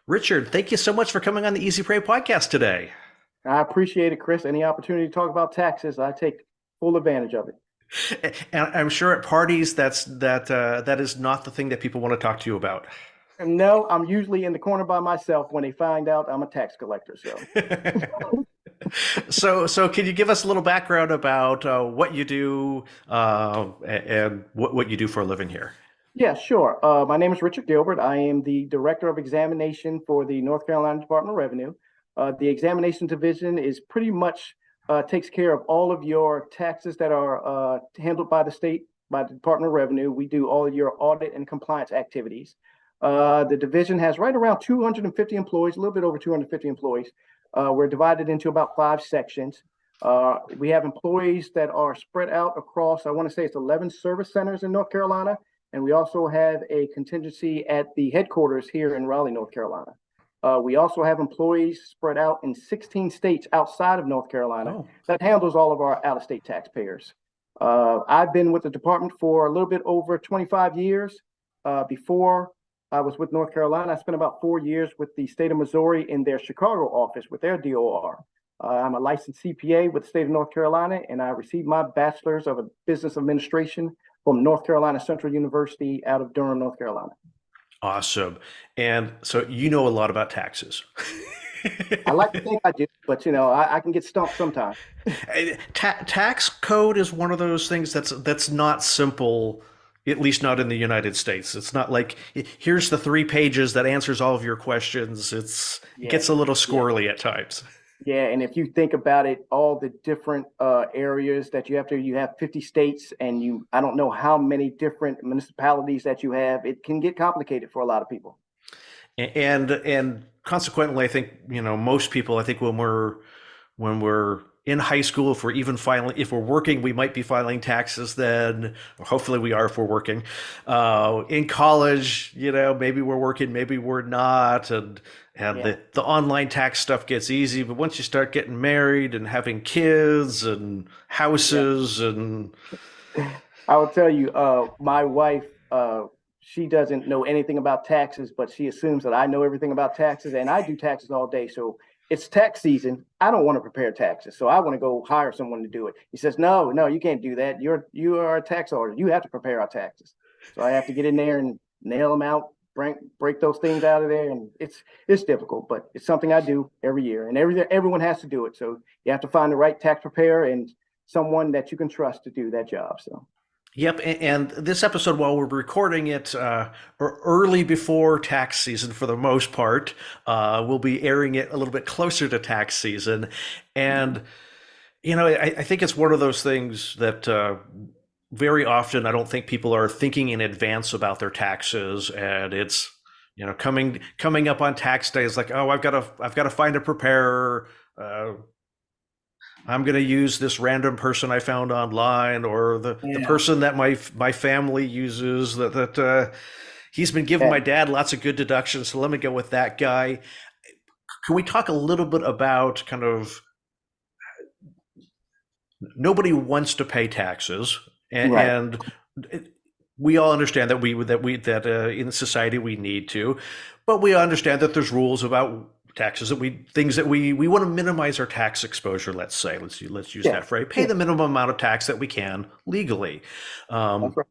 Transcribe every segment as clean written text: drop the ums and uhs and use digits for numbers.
Richard, thank you so much for coming on the Easy Pray podcast today. I appreciate it, Chris. Any opportunity to talk about taxes, I take full advantage of it. And I'm sure at parties that is not the thing that people want to talk to you about. And no, I'm usually in the corner by myself when they find out I'm a tax collector. So, So can you give us a little background about what you do and what you do for a living here? yeah, sure. My name is Richard Gilbert. I am the Director of Examination for the North Carolina Department of Revenue. The Examination Division is pretty much takes care of all of your taxes that are handled by the state, by the Department of Revenue. We do all of your audit and compliance activities. The division has right around 250 employees, a little bit over 250 employees. We're divided into about 5 sections. We have employees that are spread out across, I want to say it's 11 service centers in North Carolina. And we also have a contingency at the headquarters here in Raleigh, North Carolina. We also have employees spread out in 16 states outside of North Carolina Oh, that handles all of our out-of-state taxpayers. I've been with the department for a little bit over 25 years. Before I was with North Carolina, I spent about 4 years with the state of Missouri in their Chicago office with their DOR. I'm a licensed CPA with the state of North Carolina, and I received my bachelor's of business administration from North Carolina Central University out of Durham, North Carolina. awesome. And so you know a lot about taxes. I like to think I do, but I can get stumped sometimes. Tax code is one of those things that's not simple, at least not in the United States. It's not like here's the 3 pages that answers all of your questions. It Yeah, gets a little yeah, squirrely at times. yeah. And if you think about it, all the different areas that you have 50 states, and I don't know how many different municipalities that you have. It can get complicated for a lot of people. And consequently, I think most people. I think when we're in high school, if we're working, we might be filing taxes then, or hopefully we are if we're working. In college, maybe we're working, maybe we're not, and Yeah. the online tax stuff gets easy. But once you start getting married and having kids and Yeah. houses and I will tell you, my wife, she doesn't know anything about taxes, but she assumes that I know everything about taxes, and I do taxes all day. So it's tax season. I don't want to prepare taxes, so I want to go hire someone to do it. He says, "No, no, you can't do that. You are a tax auditor. You have to prepare our taxes." So I have to get in there and nail them out, break those things out of there, and it's difficult, but it's something I do every year, and everyone has to do it. So you have to find the right tax preparer and someone that you can trust to do that job. So. Yep, and this episode, while we're recording it early before tax season for the most part, we'll be airing it a little bit closer to tax season. And, I think it's one of those things that very often I don't think people are thinking in advance about their taxes. And it's, coming up on tax day is like, oh, I've got to find a preparer. I'm going to use this random person I found online, or the Yeah. person that my family uses. That he's been giving Yeah. my dad lots of good deductions, so let me go with that guy. Can we talk a little bit about kind of nobody wants to pay taxes, Right. and we all understand that in society we need to, but we understand that there's rules about taxes that we things that we want to minimize our tax exposure. Let's use Yeah. that phrase. Pay Yeah. the minimum amount of tax that we can legally. That's Um, right.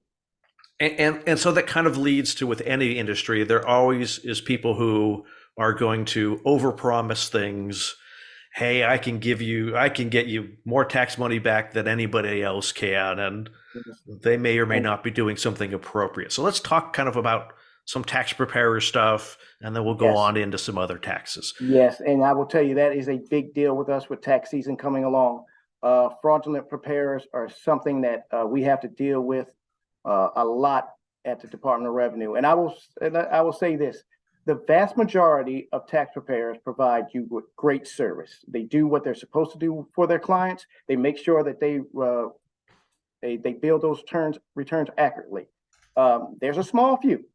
and so that kind of leads to, with any industry, there always is people who are going to overpromise things. Hey, I can get you more tax money back than anybody else can, and Yes. they may or may And not be doing something appropriate. So let's talk kind of about some tax preparer stuff, and then we'll go yes. on into some other taxes. Yes. And I will tell you that is a big deal with us with tax season coming along. Fraudulent preparers are something that we have to deal with a lot at the Department of Revenue. And I will say this. The vast majority of tax preparers provide you with great service. They do what they're supposed to do for their clients. They make sure that they bill those returns accurately. There's a small few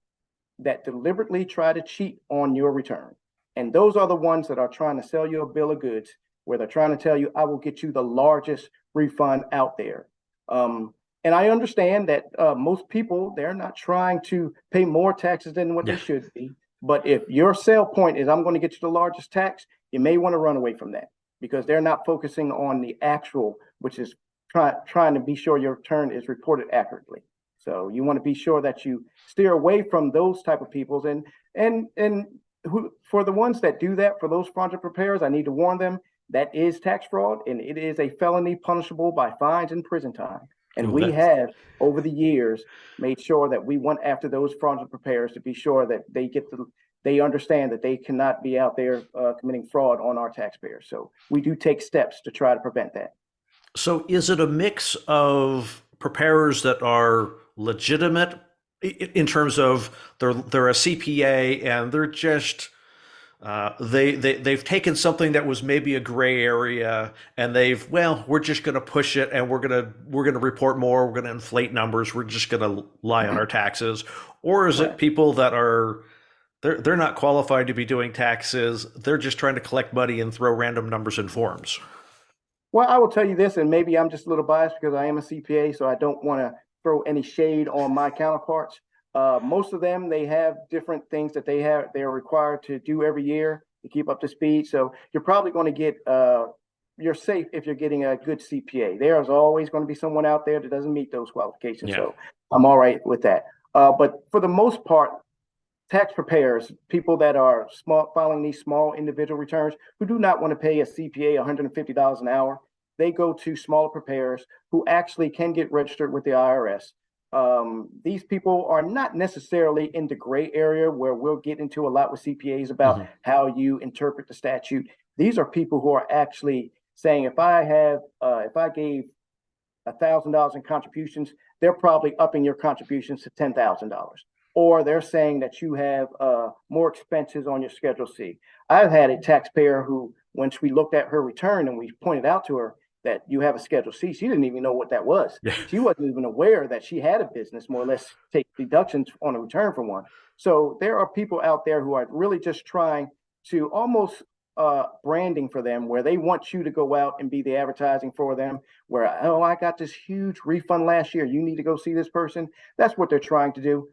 that deliberately try to cheat on your return. And those are the ones that are trying to sell you a bill of goods where they're trying to tell you, I will get you the largest refund out there. And I understand that most people, they're not trying to pay more taxes than what Yeah. they should be. But if your sale point is I'm going to get you the largest tax, you may want to run away from that because they're not focusing on the actual, which is trying to be sure your return is reported accurately. So you want to be sure that you steer away from those type of peoples and who, for the ones that do that, for those fraudulent preparers, I need to warn them that is tax fraud and it is a felony punishable by fines and prison time. And Ooh, we that have over the years made sure that we went after those fraudulent preparers to be sure that they understand that they cannot be out there committing fraud on our taxpayers. So we do take steps to try to prevent that. So is it a mix of preparers that are legitimate in terms of they're a CPA and they're just they've taken something that was maybe a gray area and we're just going to push it and we're going to report more, we're going to inflate numbers, we're just going to lie on our taxes? Or is it Right. people that are they're not qualified to be doing taxes, they're just trying to collect money and throw random numbers in forms? Well, I will tell you this, and maybe I'm just a little biased because I am a CPA, so I don't want to throw any shade on my counterparts. Most of them, they have different things that they're required to do every year to keep up to speed. So you're probably going to get, you're safe if you're getting a good CPA. There is always going to be someone out there that doesn't meet those qualifications. Yeah. So I'm all right with that. But for the most part, tax preparers, people that are filing these small individual returns who do not want to pay a CPA $150 an hour, they go to smaller preparers who actually can get registered with the IRS. These people are not necessarily in the gray area where we'll get into a lot with CPAs about Mhm. how you interpret the statute. These are people who are actually saying if I gave $1,000 in contributions, they're probably upping your contributions to $10,000. Or they're saying that you have more expenses on your Schedule C. I've had a taxpayer who, once we looked at her return and we pointed out to her that you have a Schedule C, she didn't even know what that was. Yeah. She wasn't even aware that she had a business, more or less take deductions on a return for one. So there are people out there who are really just trying to almost branding for them where they want you to go out and be the advertising for them where, oh, I got this huge refund last year, you need to go see this person. That's what they're trying to do.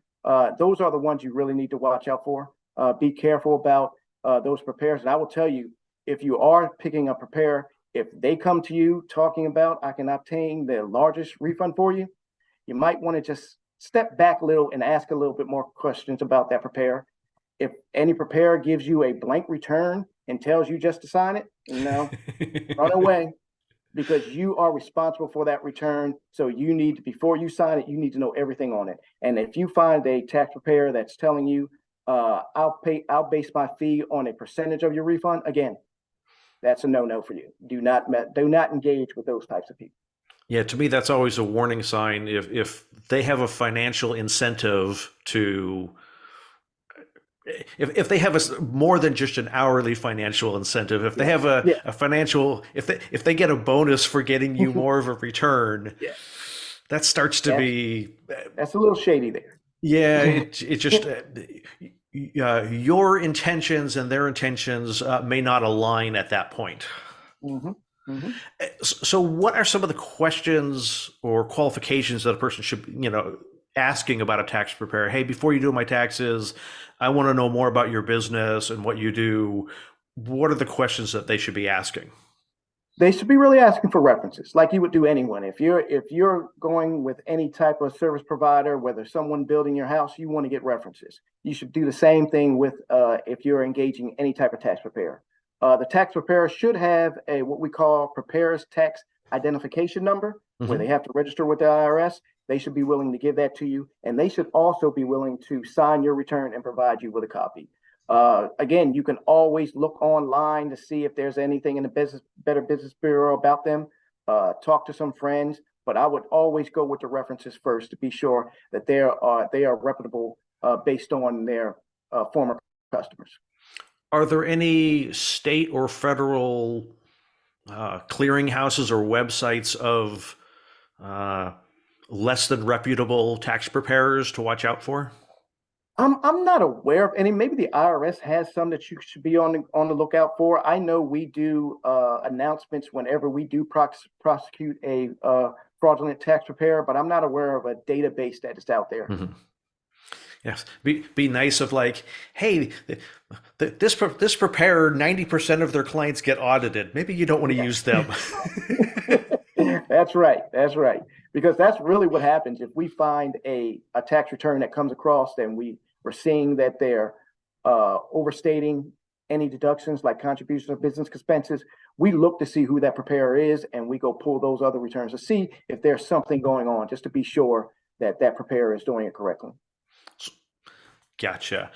Those are the ones you really need to watch out for. Be careful about those preparers. And I will tell you, if you are picking a preparer, if they come to you talking about I can obtain the largest refund for you, you might want to just step back a little and ask a little bit more questions about that preparer. If any preparer gives you a blank return and tells you just to sign it, run away because you are responsible for that return. So you need to, before you sign it, you need to know everything on it. And if you find a tax preparer that's telling you, I'll base my fee on a percentage of your refund, again, that's a no-no for you. Do not engage with those types of people. Yeah, to me, that's always a warning sign. If they have a financial incentive to, if they have more than just an hourly financial incentive, if they Yeah. have Yeah. a financial, if they get a bonus for getting you more of a return, Yeah. that starts to That's be, that's a little shady there. yeah, it just your intentions and their intentions may not align at that point. Hmm. Hmm. So, what are some of the questions or qualifications that a person should, asking about a tax preparer? Hey, before you do my taxes, I want to know more about your business and what you do. What are the questions that they should be asking? They should be really asking for references like you would do anyone. If you're going with any type of service provider, whether someone building your house, you want to get references. You should do the same thing with if you're engaging any type of tax preparer. The tax preparer should have a what we call preparer's tax identification number, where they Hmm. have to register with the IRS. They should be willing to give that to you, and they should also be willing to sign your return and provide you with a copy. Again, you can always look online to see if there's anything in the Better Business Bureau about them. Talk to some friends, but I would always go with the references first to be sure that they are reputable based on their former customers. Are there any state or federal clearinghouses or websites of uh, less than reputable tax preparers to watch out for? I'm not aware of any. Maybe the IRS has some that you should be on the lookout for. I know we do announcements whenever we do prosecute a fraudulent tax preparer, but I'm not aware of a database that is out there. Mhm. Yes, be nice of like, hey, this preparer, 90% of their clients get audited. Maybe you don't want to Yeah. use them. That's right. That's right. Because that's really what happens if we find a tax return that comes across and we're seeing that they're overstating any deductions like contributions or business expenses. We look to see who that preparer is and we go pull those other returns to see if there's something going on, just to be sure that that preparer is doing it correctly. Gotcha.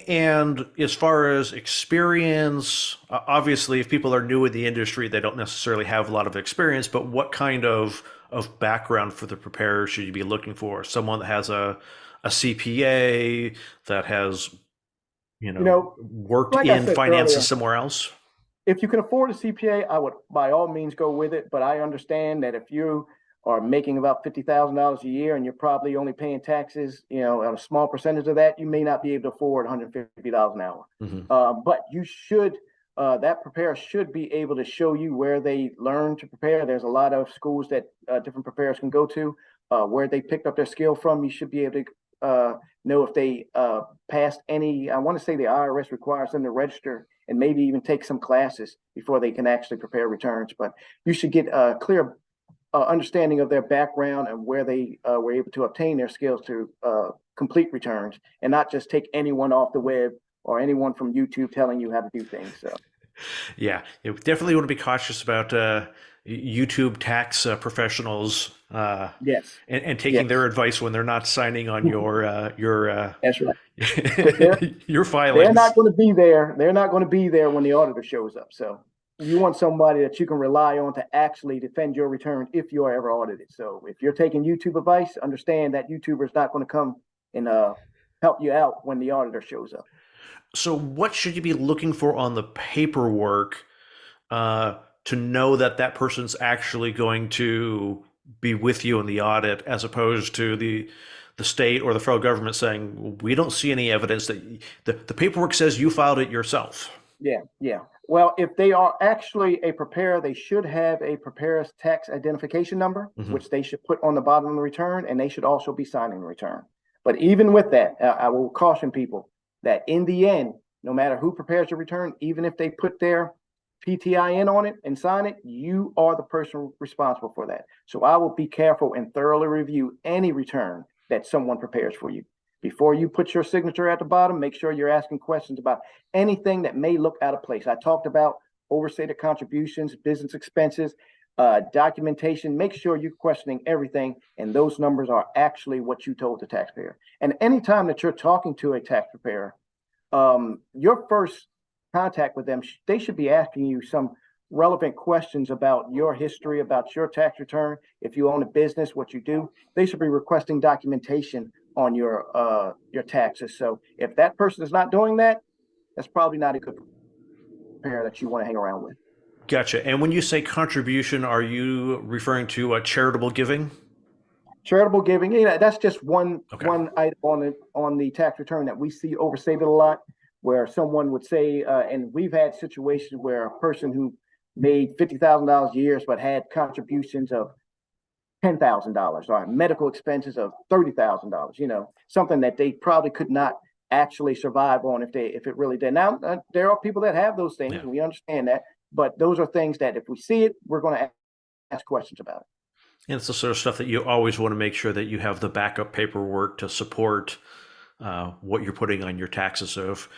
And as far as experience, obviously, if people are new in the industry, they don't necessarily have a lot of experience. But what kind of background for the preparer should you be looking for? Someone that has a CPA that has, You know, worked like I in said finances earlier, somewhere else. if you can afford a CPA, I would by all means go with it. But I understand that if you are making about $50,000 a year and you're probably only paying taxes, on a small percentage of that, you may not be able to afford $150 an hour. Hmm. But you should, that preparer should be able to show you where they learn to prepare. There's a lot of schools that different preparers can go to, where they picked up their skill from. You should be able to know if they passed any. I want to say the IRS requires them to register and maybe even take some classes before they can actually prepare returns. But you should get a clear understanding of their background and where they were able to obtain their skills to complete returns, and not just take anyone off the web or anyone from YouTube telling you how to do things. So Yeah, you definitely want to be cautious about YouTube tax professionals yes, and taking their yes, advice when they're not signing on your that's right. Because your they're filings. not going to be there. They're not going to be there when the auditor shows up. So you want somebody that you can rely on to actually defend your return if you are ever audited. So if you're taking YouTube advice, understand that YouTuber is not going to come and help you out when the auditor shows up. So, what should you be looking for on the paperwork uh, to know that that person's actually going to be with you in the audit, as opposed to the state or the federal government saying we don't see any evidence that the paperwork says you filed it yourself. Yeah, yeah. Well, if they are actually a preparer, they should have a preparer's tax identification number, Hmm. which they should put on the bottom of the return, and they should also be signing the return. But even with that, I will caution people that in the end, no matter who prepares the return, even if they put their PTIN on it and sign it, you are the person responsible for that. So I will be careful and thoroughly review any return that someone prepares for you. Before you put your signature at the bottom, make sure you're asking questions about anything that may look out of place. I talked about overstated contributions, business expenses, documentation. Make sure you're questioning everything, and those numbers are actually what you told the taxpayer. And anytime that you're talking to a tax preparer, your first contact with them, they should be asking you some relevant questions about your history, about your tax return. If you own a business, what you do, they should be requesting documentation on your taxes. So if that person is not doing that, that's probably not a good pair that you want to hang around with. Gotcha. And when you say contribution, are you referring to charitable giving? Charitable giving, that's just one Okay. one item on the tax return that we see overstated a lot, where someone would say, and we've had situations where a person who made $50,000 a year but had contributions of $10,000 or medical expenses of $30,000. Something that they probably could not actually survive on if it really did. Now there are people that have those things, Yeah. and we understand that, but those are things that if we see it, we're going to ask questions about it. And it's the sort of stuff that you always want to make sure that you have the backup paperwork to support what you're putting on your taxes. So if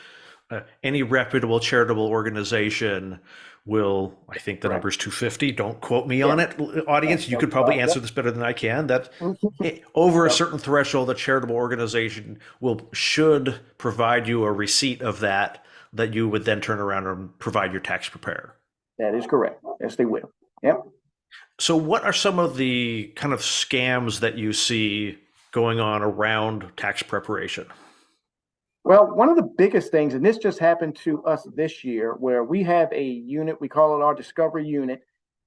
any reputable charitable organization will, I think the Right. number is 250. Don't quote me Yeah. on it, audience. You could probably answer Yep. this better than I can. That over a Yep. certain threshold, a charitable organization should provide you a receipt of that you would then turn around and provide your tax preparer. That is correct. Yes, they will. Yep. So, what are some of the kind of scams that you see going on around tax preparation? Well, one of the biggest things, and this just happened to us this year, where we have a unit, we call it our discovery unit,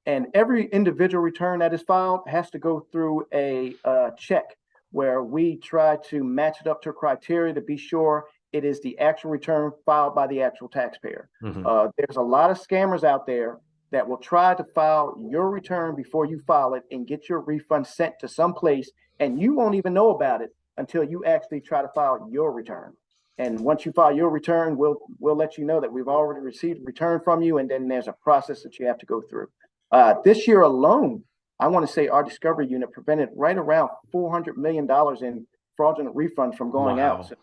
and every individual return that is filed has to go through a check where we try to match it up to a criteria to be sure it is the actual return filed by the actual taxpayer. Hmm. There's a lot of scammers out there that will try to file your return before you file it and get your refund sent to some place, and you won't even know about it until you actually try to file your return. And once you file your return, we'll let you know that we've already received a return from you, and then there's a process that you have to go through. This year alone, I want to say our discovery unit prevented right around $400 million in fraudulent refunds from going out. Wow. So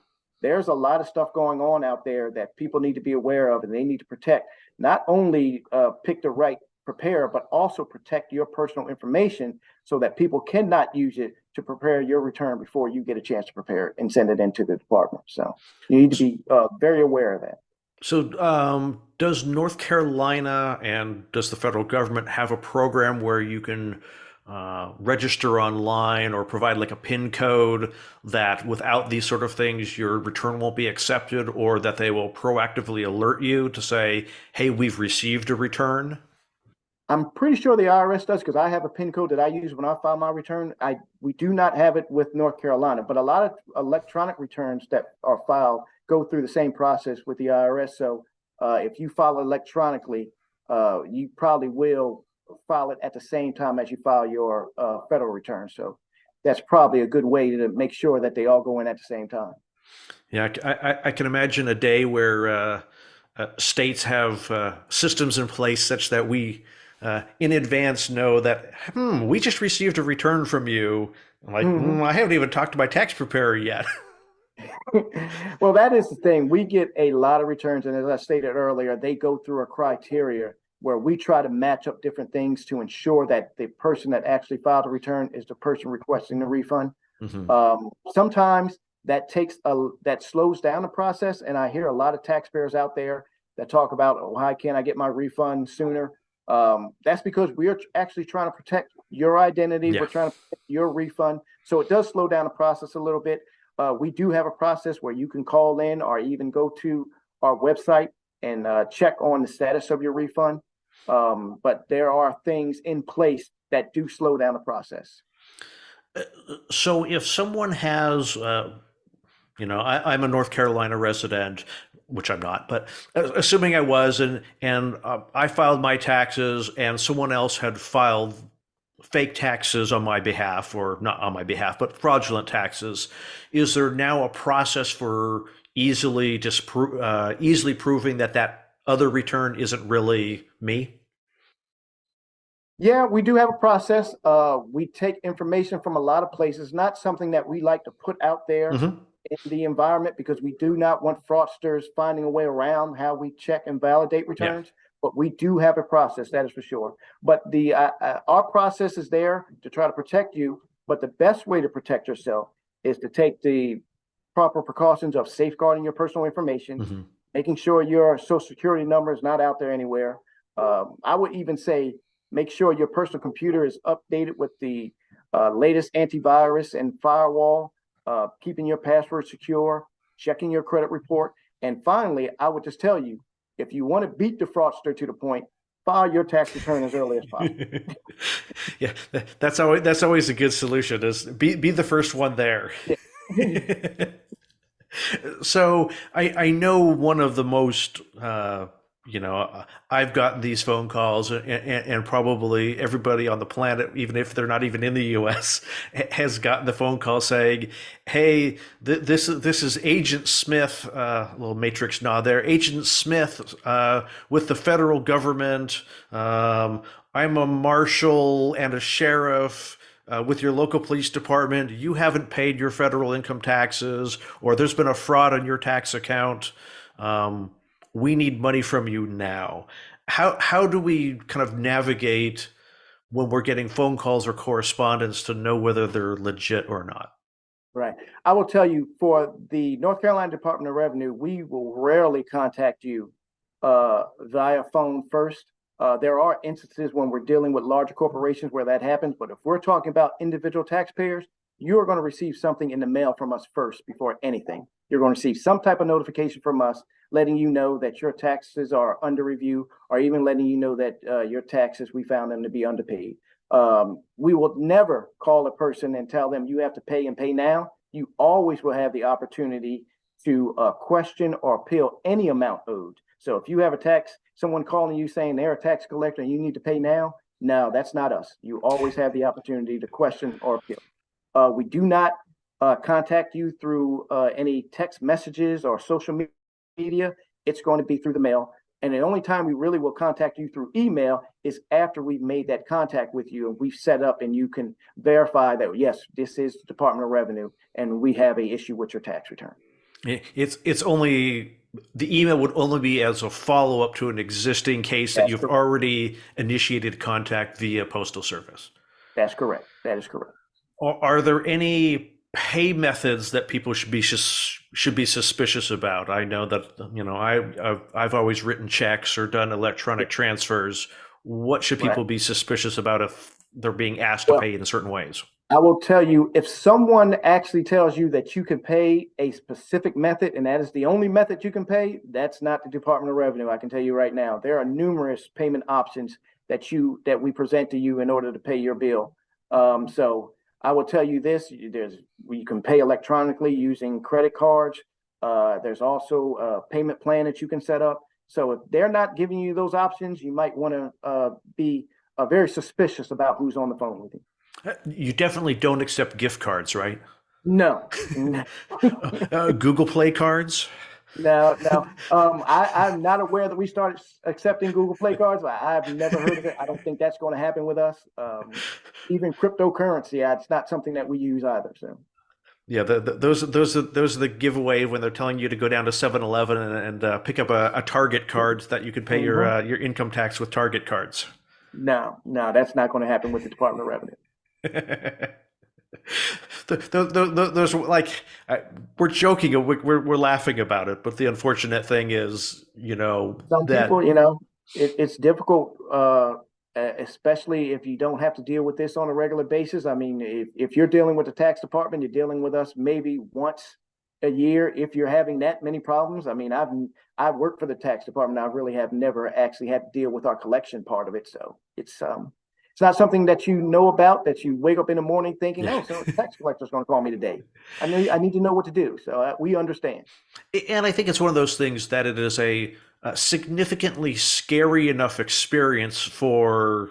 there's a lot of stuff going on out there that people need to be aware of, and they need to protect. Not only pick the right preparer, but also protect your personal information so that people cannot use it to prepare your return before you get a chance to prepare it and send it into the department. So you need to be very aware of that. So, does North Carolina and does the federal government have a program where you can register online or provide like a PIN code that without these sort of things, your return won't be accepted, or that they will proactively alert you to say, hey, we've received a return? I'm pretty sure the IRS does because I have a PIN code that I use when I file my return. We do not have it with North Carolina, but a lot of electronic returns that are filed go through the same process with the IRS. So if you file electronically, you probably will file it at the same time as you file your federal return. So that's probably a good way to make sure that they all go in at the same time. Yeah, I can imagine a day where states have systems in place such that we in advance know that, we just received a return from you. I'm like, Mhm. I haven't even talked to my tax preparer yet. Well, that is the thing. We get a lot of returns, and as I stated earlier, they go through a criteria where we try to match up different things to ensure that the person that actually filed a return is the person requesting the refund. Hmm. Sometimes that slows down the process, and I hear a lot of taxpayers out there that talk about, oh, why can't I get my refund sooner? That's because we are actually trying to protect your identity. Yeah. We're trying to protect your refund, so it does slow down the process a little bit. We do have a process where you can call in or even go to our website and check on the status of your refund. But there are things in place that do slow down the process. So if someone has, I'm a North Carolina resident, which I'm not, but assuming I was, and I filed my taxes, and someone else had filed fake taxes on my behalf, or not on my behalf, but fraudulent taxes, is there now a process for easily proving that that other return isn't really me? Yeah, we do have a process. We take information from a lot of places, not something that we like to put out there Hmm. in the environment because we do not want fraudsters finding a way around how we check and validate Yeah. returns. But we do have a process, that is for sure. But the our process is there to try to protect you. But the best way to protect yourself is to take the proper precautions of safeguarding your personal information, Hmm. making sure your social security number is not out there anywhere. I would even say make sure your personal computer is updated with the latest antivirus and firewall, keeping your password secure, checking your credit report. And finally, I would just tell you, if you want to beat the fraudster to the point, file your tax return as early as possible. Yeah, that's always a good solution, is be the first one there. Yeah. So I know one of the most, I've gotten these phone calls, and probably everybody on the planet, even if they're not even in the U.S., has gotten the phone call saying, "Hey, this is Agent Smith." Little matrix nod there. Agent Smith with the federal government. I'm a marshal and a sheriff. With your local police department, you haven't paid your federal income taxes, or there's been a fraud on your tax account. Um, we need money from you now. How do we kind of navigate when we're getting phone calls or correspondence to know whether they're legit or not? Right. I will tell you for the North Carolina Department of Revenue, we will rarely contact you via phone first. There are instances when we're dealing with larger corporations where that happens, but if we're talking about individual taxpayers, you are going to receive something in the mail from us first before anything. You're going to receive some type of notification from us letting you know that your taxes are under review, or even letting you know that your taxes, we found them to be underpaid. We will never call a person and tell them you have to pay and pay now. You always will have the opportunity to question or appeal any amount owed. So if you have someone calling you saying they're a tax collector and you need to pay now, no, that's not us. You always have the opportunity to question or appeal. We do not contact you through any text messages or social media, it's going to be through the mail. And the only time we really will contact you through email is after we've made that contact with you and we've set up and you can verify that, yes, this is the Department of Revenue and we have a issue with your tax return. It's only the email would only be as a follow up to an existing case that That's you've correct. already initiated contact via postal service. That's correct. That is correct. Are there any pay methods that people should be suspicious about? I know that I've always written checks or done electronic transfers. What should Right. people be suspicious about if they're being asked to Well, pay in certain ways? I will tell you, if someone actually tells you that you can pay a specific method and that is the only method you can pay, that's not the Department of Revenue. I can tell you right now, there are numerous payment options that we present to you in order to pay your bill. So I will tell you this: you can pay electronically using credit cards. There's also a payment plan that you can set up. So if they're not giving you those options, you might want to be very suspicious about who's on the phone with you. You definitely don't accept gift cards, right? No, no, Google Play cards? no. I'm not aware that we started accepting Google Play cards. I've never heard of it. I don't think that's going to happen with us. Even cryptocurrency, it's not something that we use either. So, Yeah, those are the giveaway when they're telling you to go down to 7-Eleven and pick up a Target card that you can pay mhm. your income tax with Target cards. No, that's not going to happen with the Department of Revenue. Those like we're joking, we're laughing about it, but the unfortunate thing is, Some people, that it's difficult, especially if you don't have to deal with this on a regular basis. I mean, if you're dealing with the tax department, you're dealing with us maybe once a year if you're having that many problems. I mean, I've worked for the tax department. I really have never actually had to deal with our collection part of it. So it's not something that you know about, that you wake up in the morning thinking, yeah. oh, so the tax collector's going to call me today. I need to know what to do. So we understand. And I think it's one of those things that it is a significantly scary enough experience for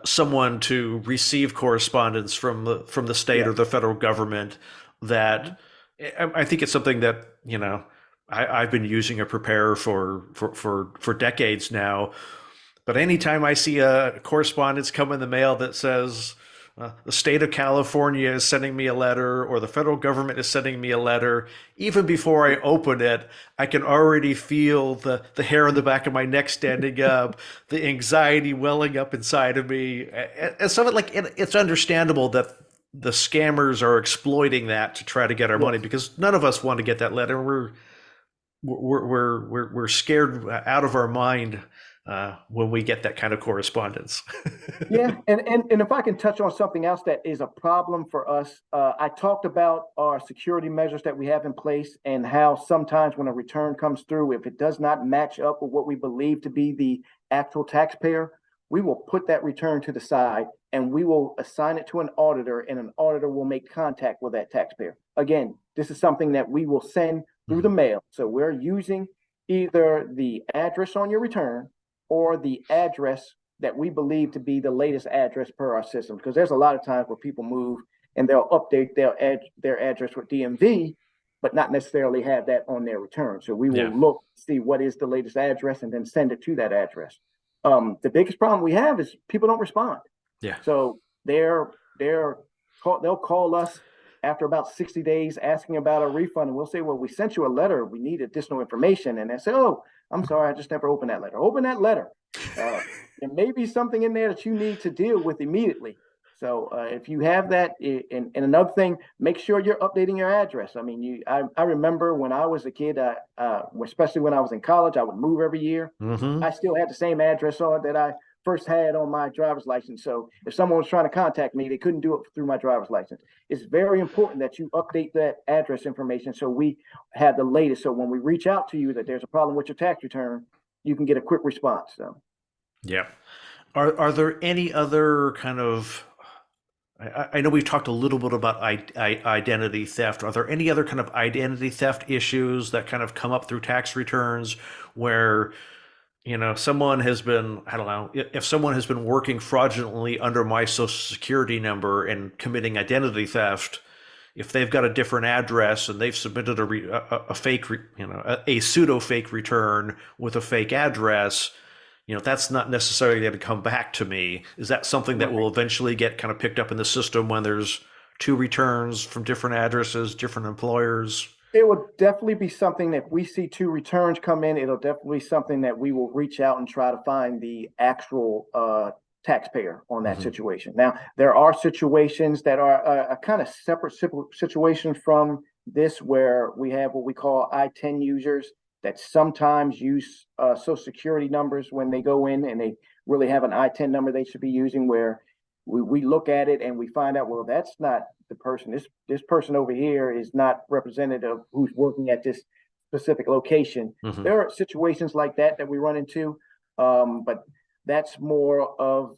someone to receive correspondence from the state or Yes. the federal government that I think it's something that I've been using a preparer for decades now. But anytime I see a correspondence come in the mail that says the state of California is sending me a letter or the federal government is sending me a letter, even before I open it, I can already feel the hair on the back of my neck standing up, the anxiety welling up inside of me. And some of it, like, it's understandable that the scammers are exploiting that to try to get our money Yes. because none of us want to get that letter. We're scared out of our mind when we get that kind of correspondence. Yeah, and if I can touch on something else that is a problem for us, I talked about our security measures that we have in place and how sometimes when a return comes through, if it does not match up with what we believe to be the actual taxpayer, we will put that return to the side and we will assign it to an auditor, and an auditor will make contact with that taxpayer. Again, this is something that we will send through the mail. So we're using either the address on your return or the address that we believe to be the latest address per our system. Because there's a lot of times where people move and they'll update their address with DMV, but not necessarily have that on their return. So we Yeah, will look, see what is the latest address and then send it to that address. The biggest problem we have is people don't respond. yeah. So they'll call us after about 60 days asking about a refund, and we'll say, well, we sent you a letter, we need additional information. And they say, oh, I'm sorry, I just never opened that letter. Open that letter. There may be something in there that you need to deal with immediately. So if you have that, and another thing, make sure you're updating your address. I mean, I remember when I was a kid, especially when I was in college, I would move every year. Hmm. I still had the same address on that I first had on my driver's license. So if someone was trying to contact me, they couldn't do it through my driver's license. It's very important that you update that address information so we have the latest. So when we reach out to you that there's a problem with your tax return, you can get a quick response. So Yeah. Are there any other kind of I know we've talked a little bit about identity theft. Are there any other kind of identity theft issues that kind of come up through tax returns where, someone has been, I don't know, if someone has been working fraudulently under my social security number and committing identity theft, if they've got a different address and they've submitted a fake, a pseudo fake return with a fake address, that's not necessarily going to come back to me. Is that something that will Right. eventually get kind of picked up in the system when there's two returns from different addresses, different employers? It would definitely be something that if we see two returns come in, it'll definitely be something that we will reach out and try to find the actual taxpayer on that Hmm. situation. Now, there are situations that are a kind of separate situations from this where we have what we call I-10 users that sometimes use social security numbers when they go in and they really have an I-10 number they should be using where we look at it and we find out, well, that's not the person. This person over here is not representative of who's working at this specific location. Hmm. There are situations like that that we run into, but that's more of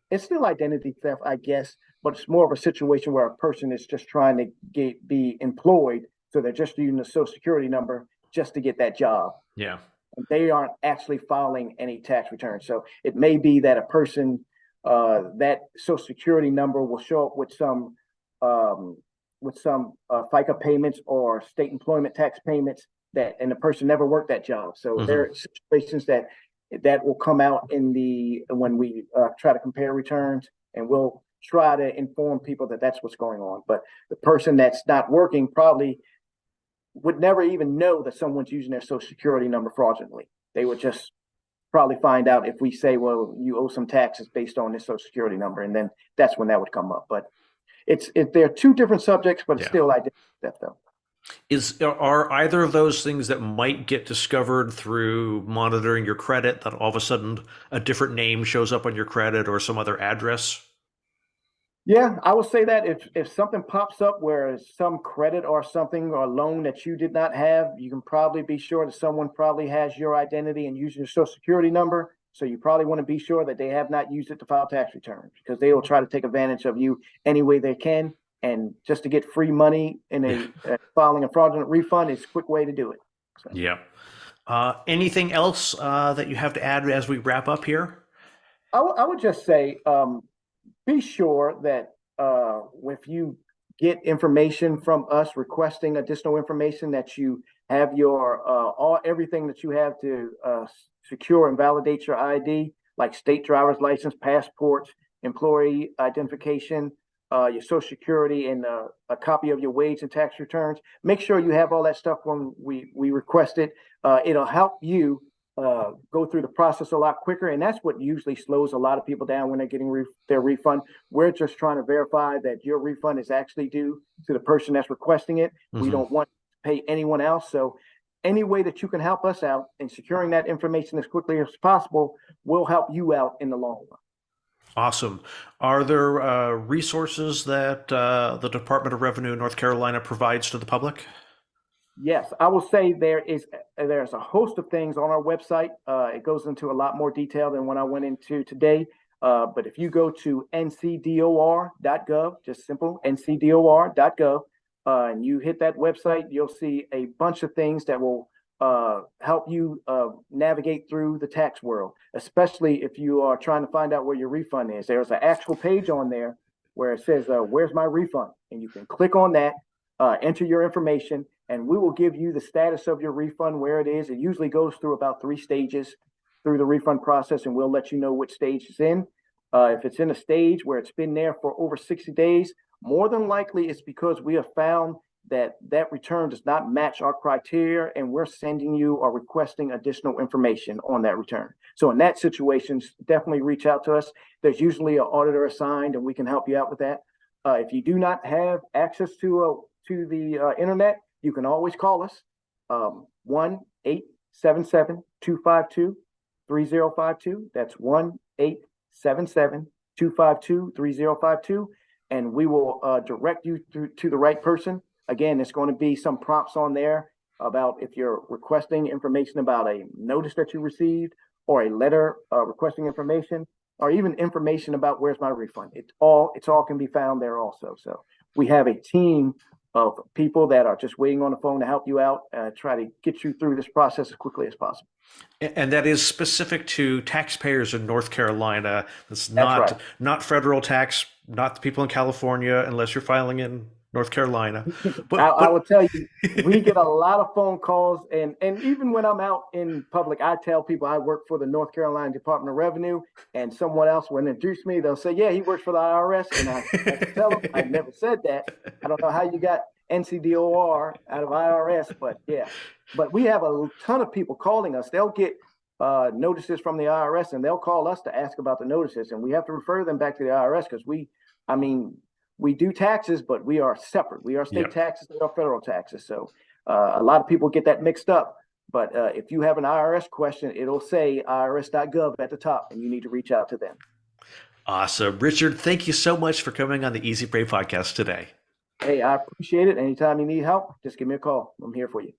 it's still identity theft, I guess, but it's more of a situation where a person is just trying to be employed, so they're just using the social security number just to get that job. Yeah. They aren't actually filing any tax returns. So it may be that a person that social security number will show up um, with some FICA payments or state employment tax payments that, and the person never worked that job. So there Hmm. are situations that will come out in the when we try to compare returns, and we'll try to inform people that that's what's going on. But the person that's not working probably would never even know that someone's using their social security number fraudulently. They would just probably find out if we say, well, you owe some taxes based on this social security number, and then that's when that would come up. But they're two different subjects, but it's Yeah. still identity theft though. Are either of those things that might get discovered through monitoring your credit, that all of a sudden a different name shows up on your credit or some other address? Yeah, I would say that if something pops up where some credit or something or loan that you did not have, you can probably be sure that someone probably has your identity and using your social security number. So you probably want to be sure that they have not used it to file tax returns because they will try to take advantage of you any way they can. And just to get free money in Yeah. filing a fraudulent refund is a quick way to do it. So. Yeah. Anything else that you have to add as we wrap up here? I would just say be sure that if you get information from us requesting additional information, that you have your all everything that you have to secure and validate your ID, like state driver's license, passports, employee identification, your social security, and a copy of your wage and tax returns. Make sure you have all that stuff when we request it. It'll help you go through the process a lot quicker. And that's what usually slows a lot of people down when they're getting their refund. We're just trying to verify that your refund is actually due to the person that's requesting it. We Hmm. don't want to pay anyone else. So any way that you can help us out in securing that information as quickly as possible will help you out in the long run. Awesome. Are there resources that the Department of Revenue in North Carolina provides to the public? Yes, I will say there's a host of things on our website. It goes into a lot more detail than what I went into today. But if you go to ncdor.gov, just simple ncdor.gov, and you hit that website, you'll see a bunch of things that will help you navigate through the tax world, especially if you are trying to find out where your refund is. There's an actual page on there where it says, "Where's my refund?" And you can click on that, enter your information, and we will give you the status of your refund, where it is. It usually goes through about 3 stages through the refund process, and we'll let you know which stage it's in. If it's in a stage where it's been there for over 60 days, more than likely it's because we have found that return does not match our criteria, and we're sending you or requesting additional information on that return. So in that situation, definitely reach out to us. There's usually an auditor assigned, and we can help you out with that. If you do not have access to the internet, you can always call us 1-877-252-3052. That's 1-877-252-3052. And we will direct you to the right person. Again, there's going to be some prompts on there about if you're requesting information about a notice that you received or a letter requesting information or even information about where's my refund. It's all can be found there also. So we have a team of people that are just waiting on the phone to help you out, try to get you through this process as quickly as possible. And that is specific to taxpayers in North Carolina. That's That's right. not federal tax, not the people in California, unless you're filing in. North Carolina. I will But tell you, we get a lot of phone calls, and even when I'm out in public, I tell people I work for the North Carolina Department of Revenue, and someone else will introduce me. They'll say, "Yeah, he works for the IRS," and I have to tell them I never said that. I don't know how you got NCDOR out of IRS, but yeah. But we have a ton of people calling us. They'll get notices from the IRS, and they'll call us to ask about the notices, and we have to refer them back to the IRS because I mean, we do taxes, but we are separate. We are state yeah. taxes, they are federal taxes. So a lot of people get that mixed up. But if you have an IRS question, it'll say irs.gov at the top, and you need to reach out to them. Awesome. Richard, thank you so much for coming on the Easy Pay podcast today. Hey, I appreciate it. Anytime you need help, just give me a call. I'm here for you.